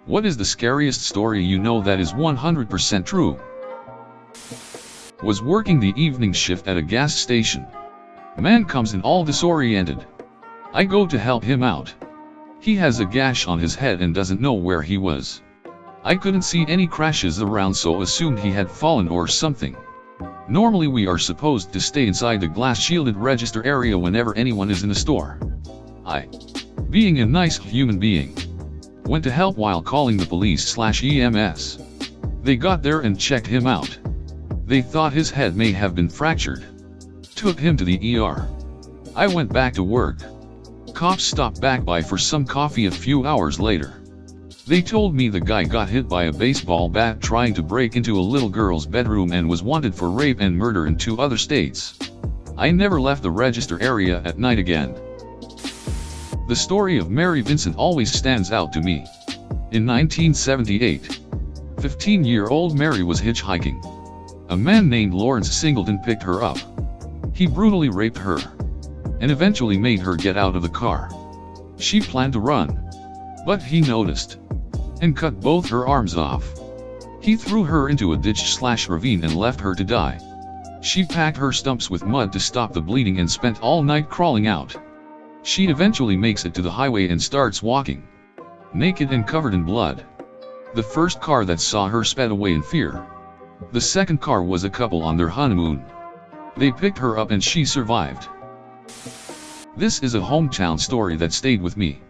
What is the scariest story you know that is 100% true? Was working the evening shift at a gas station. Man comes in all disoriented. I go to help him out. He has a gash on his head and doesn't know where he was. I couldn't see any crashes around, so assumed he had fallen or something. Normally we are supposed to stay inside the glass-shielded register area whenever anyone is in the store. I, being a nice human being, went to help while calling the police/EMS. They got there and checked him out. They thought his head may have been fractured. Took him to the ER. I went back to work. Cops stopped back by for some coffee a few hours later. They told me the guy got hit by a baseball bat trying to break into a little girl's bedroom and was wanted for rape and murder in 2 other states. I never left the register area at night again. The story of Mary Vincent always stands out to me. In 1978, 15-year-old Mary was hitchhiking. A man named Lawrence Singleton picked her up. He brutally raped her and eventually made her get out of the car. She planned to run, but he noticed and cut both her arms off. He threw her into a ditch/ravine and left her to die. She packed her stumps with mud to stop the bleeding and spent all night crawling out. She eventually makes it to the highway and starts walking, naked and covered in blood. The first car that saw her sped away in fear. The second car was a couple on their honeymoon. They picked her up and she survived. This is a hometown story that stayed with me.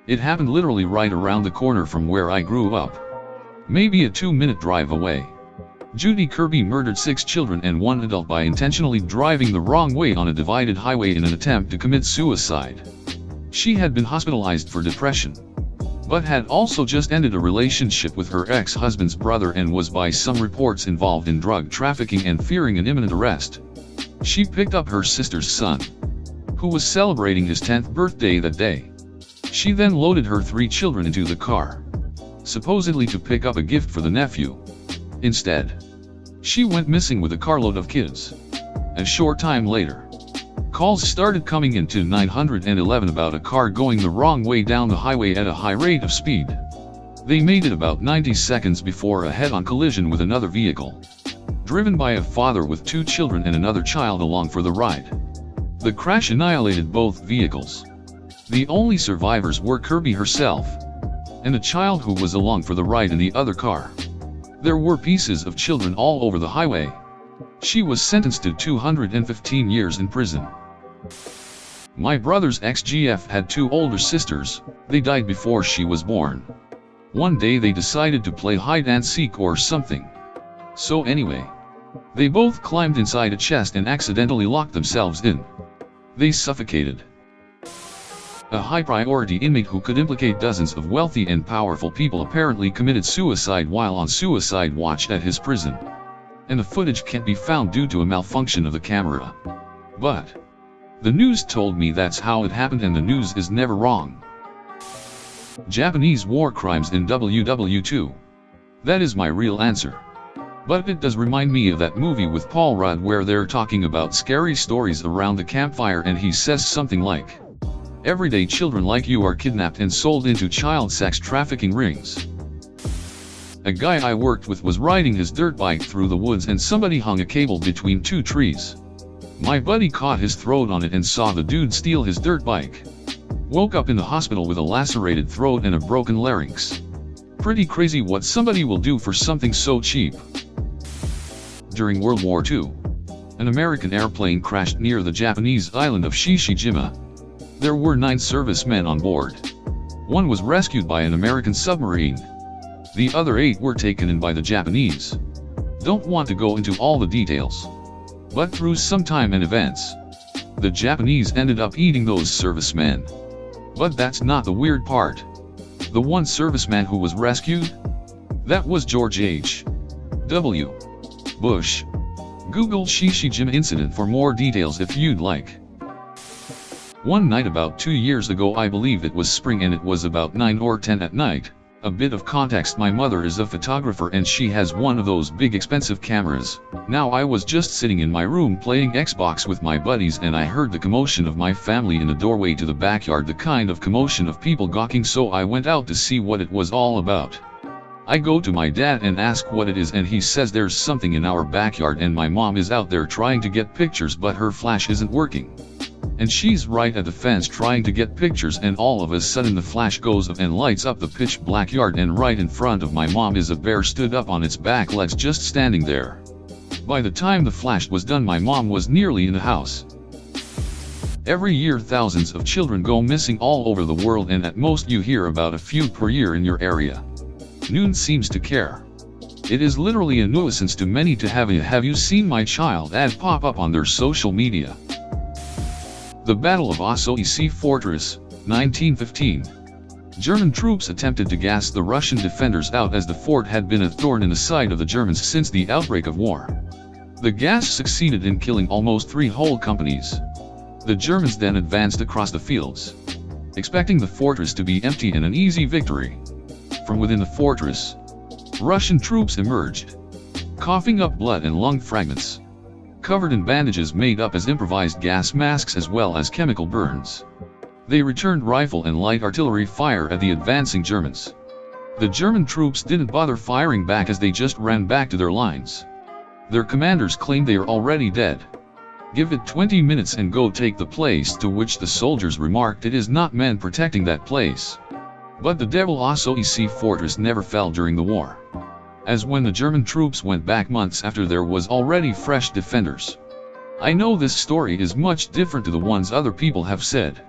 It happened literally right around the corner from where I grew up. Maybe a 2-minute drive away. Judy Kirby murdered 6 children and 1 adult by intentionally driving the wrong way on a divided highway in an attempt to commit suicide. She had been hospitalized for depression, but had also just ended a relationship with her ex-husband's brother and was by some reports involved in drug trafficking and fearing an imminent arrest. She picked up her sister's son, who was celebrating his 10th birthday that day. She then loaded her 3 children into the car, supposedly to pick up a gift for the nephew. Instead, she went missing with a carload of kids. A short time later, calls started coming into 911 about a car going the wrong way down the highway at a high rate of speed. They made it about 90 seconds before a head-on collision with another vehicle, driven by a father with 2 children and another child along for the ride. The crash annihilated both vehicles. The only survivors were Kirby herself and a child who was along for the ride in the other car. There were pieces of children all over the highway. She was sentenced to 215 years in prison. My brother's ex-GF had 2 older sisters. They died before she was born. One day they decided to play hide and seek or something. So anyway, they both climbed inside a chest and accidentally locked themselves in. They suffocated. A high-priority inmate who could implicate dozens of wealthy and powerful people apparently committed suicide while on suicide watch at his prison. And the footage can't be found due to a malfunction of the camera. But the news told me that's how it happened, and the news is never wrong. Japanese war crimes in WW2. That is my real answer. But it does remind me of that movie with Paul Rudd where they're talking about scary stories around the campfire and he says something like, "Everyday children like you are kidnapped and sold into child sex trafficking rings." A guy I worked with was riding his dirt bike through the woods and somebody hung a cable between 2 trees. My buddy caught his throat on it and saw the dude steal his dirt bike. Woke up in the hospital with a lacerated throat and a broken larynx. Pretty crazy what somebody will do for something so cheap. During World War II, an American airplane crashed near the Japanese island of Shishijima. There were 9 servicemen on board. 1 was rescued by an American submarine. The other 8 were taken in by the Japanese. Don't want to go into all the details, but through some time and events, the Japanese ended up eating those servicemen. But that's not the weird part. The one serviceman who was rescued? That was George H.W. Bush. Google Shishijima incident for more details if you'd like. One night about 2 years ago, I believe it was spring and it was about 9 or 10 at night, A bit of context: my mother is a photographer and she has one of those big expensive cameras. Now I was just sitting in my room playing Xbox with my buddies and I heard the commotion of my family in the doorway to the backyard, the kind of commotion of people gawking, so I went out to see what it was all about. I go to my dad and ask what it is and he says there's something in our backyard and my mom is out there trying to get pictures but her flash isn't working. And she's right at the fence trying to get pictures, and all of a sudden the flash goes off and lights up the pitch black yard, and right in front of my mom is a bear stood up on its back legs just standing there. By the time the flash was done, my mom was nearly in the house. Every year thousands of children go missing all over the world, and at most you hear about a few per year in your area. No one seems to care. It is literally a nuisance to many to have a "have you seen my child" ad pop up on their social media. The Battle of Ossoisi Fortress, 1915. German troops attempted to gas the Russian defenders out as the fort had been a thorn in the side of the Germans since the outbreak of war. The gas succeeded in killing almost 3 whole companies. The Germans then advanced across the fields, expecting the fortress to be empty and an easy victory. From within the fortress, Russian troops emerged, coughing up blood and lung fragments, covered in bandages made up as improvised gas masks as well as chemical burns. They returned rifle and light artillery fire at the advancing Germans. The German troops didn't bother firing back as they just ran back to their lines. Their commanders claimed they are already dead. Give it 20 minutes and go take the place, to which the soldiers remarked it is not men protecting that place. But the devil Ossoisi Fortress never fell during the war, as when the German troops went back months after there was already fresh defenders. I know this story is much different to the ones other people have said,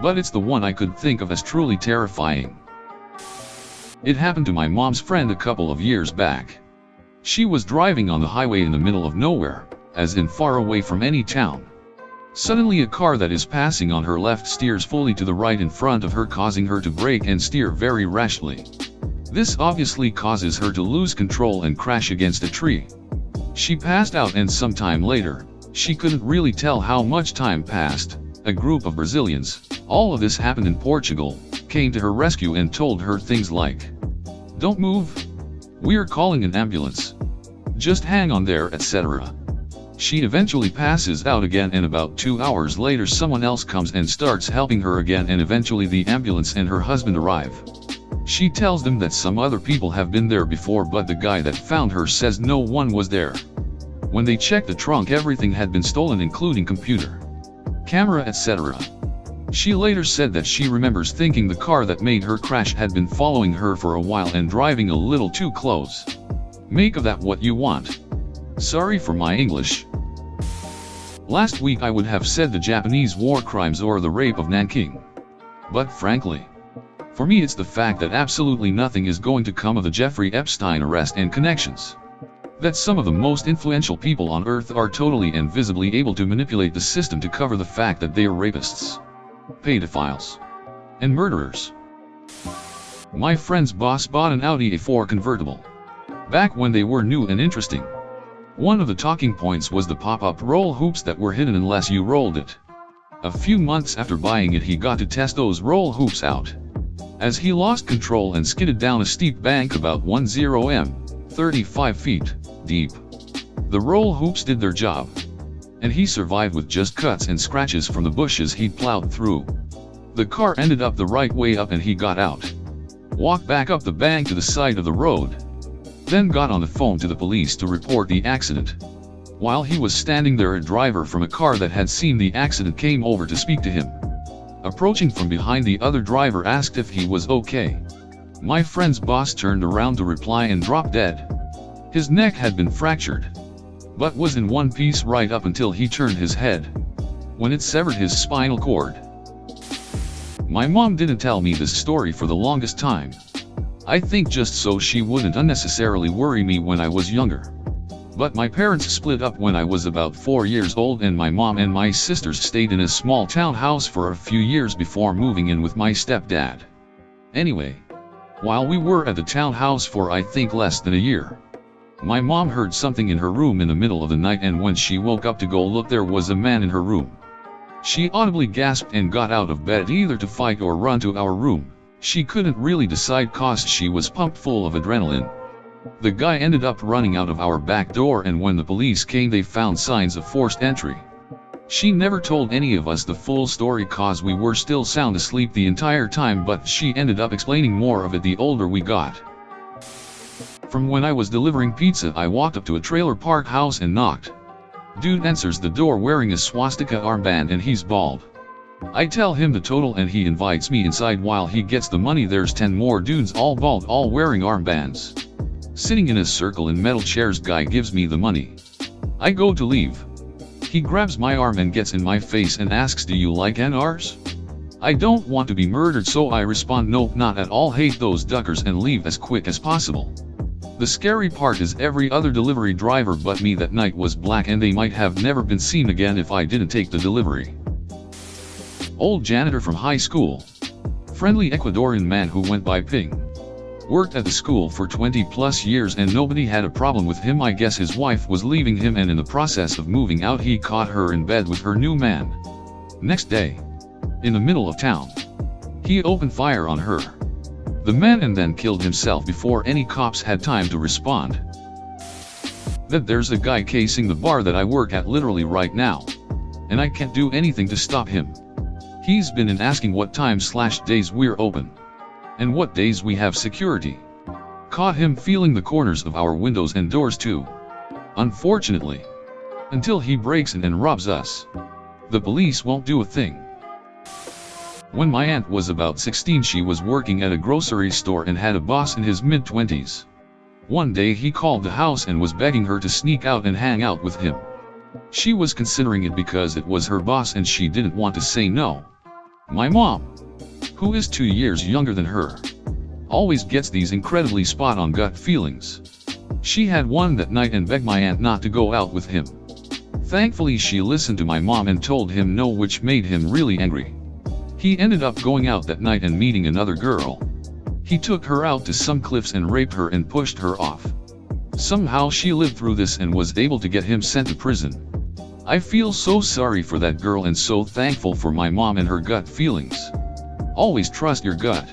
but it's the one I could think of as truly terrifying. It happened to my mom's friend a couple of years back. She was driving on the highway in the middle of nowhere, as in far away from any town. Suddenly a car that is passing on her left steers fully to the right in front of her, causing her to brake and steer very rashly. This obviously causes her to lose control and crash against a tree. She passed out, and sometime later, she couldn't really tell how much time passed. A group of Brazilians, all of this happened in Portugal, came to her rescue and told her things like, "Don't move. We're calling an ambulance. Just hang on there," etc. She eventually passes out again, and about 2 hours later someone else comes and starts helping her again, and eventually the ambulance and her husband arrive. She tells them that some other people have been there before, but the guy that found her says no one was there. When they checked the trunk, everything had been stolen, including computer, camera, etc. She later said that she remembers thinking the car that made her crash had been following her for a while and driving a little too close. Make of that what you want. Sorry for my English. Last week I would have said the Japanese war crimes or the rape of Nanking. But frankly, for me it's the fact that absolutely nothing is going to come of the Jeffrey Epstein arrest and connections. That some of the most influential people on earth are totally and visibly able to manipulate the system to cover the fact that they are rapists, pedophiles, and murderers. My friend's boss bought an Audi A4 convertible, back when they were new and interesting. One of the talking points was the pop-up roll hoops that were hidden unless you rolled it. A few months after buying it, he got to test those roll hoops out, as he lost control and skidded down a steep bank about 35 feet deep. The roll hoops did their job, and he survived with just cuts and scratches from the bushes he'd plowed through. The car ended up the right way up and he got out, walked back up the bank to the side of the road, then got on the phone to the police to report the accident. While he was standing there, a driver from a car that had seen the accident came over to speak to him. Approaching from behind, the other driver asked if he was okay. My friend's boss turned around to reply and dropped dead. His neck had been fractured, but was in one piece right up until he turned his head, when it severed his spinal cord. My mom didn't tell me this story for the longest time. I think just so she wouldn't unnecessarily worry me when I was younger. But my parents split up when I was about 4 years old, and my mom and my sisters stayed in a small town house for a few years before moving in with my stepdad. Anyway, while we were at the townhouse for I think less than a year, my mom heard something in her room in the middle of the night, and when she woke up to go look, there was a man in her room. She audibly gasped and got out of bed either to fight or run to our room. She couldn't really decide cause she was pumped full of adrenaline. The guy ended up running out of our back door, and when the police came they found signs of forced entry. She never told any of us the full story cause we were still sound asleep the entire time, but she ended up explaining more of it the older we got. From when I was delivering pizza, I walked up to a trailer park house and knocked. Dude answers the door wearing a swastika armband and he's bald. I tell him the total and he invites me inside. While he gets the money, there's 10 more dudes all bald, all wearing armbands, sitting in a circle in metal chairs. Guy gives me the money. I go to leave. He grabs my arm and gets in my face and asks, "Do you like NRs?" I don't want to be murdered, so I respond, "Nope, not at all, hate those duckers," and leave as quick as possible. The scary part is every other delivery driver but me that night was black, and they might have never been seen again if I didn't take the delivery. Old janitor from high school. Friendly Ecuadorian man who went by Ping. Worked at the school for 20 plus years and nobody had a problem with him. I guess his wife was leaving him, and in the process of moving out he caught her in bed with her new man. Next day, in the middle of town, he opened fire on her, the man, and then killed himself before any cops had time to respond. That there's a guy casing the bar that I work at literally right now, and I can't do anything to stop him. He's been in asking what time/days we're open, and what days we have security. Caught him feeling the corners of our windows and doors too. Unfortunately, until he breaks in and robs us, the police won't do a thing. When my aunt was about 16, she was working at a grocery store and had a boss in his mid-20s. One day he called the house and was begging her to sneak out and hang out with him. She was considering it because it was her boss and she didn't want to say no. My mom, who is 2 years younger than her, always gets these incredibly spot-on gut feelings. She had one that night and begged my aunt not to go out with him. Thankfully she listened to my mom and told him no, which made him really angry. He ended up going out that night and meeting another girl. He took her out to some cliffs and raped her and pushed her off. Somehow she lived through this and was able to get him sent to prison. I feel so sorry for that girl and so thankful for my mom and her gut feelings. Always trust your gut.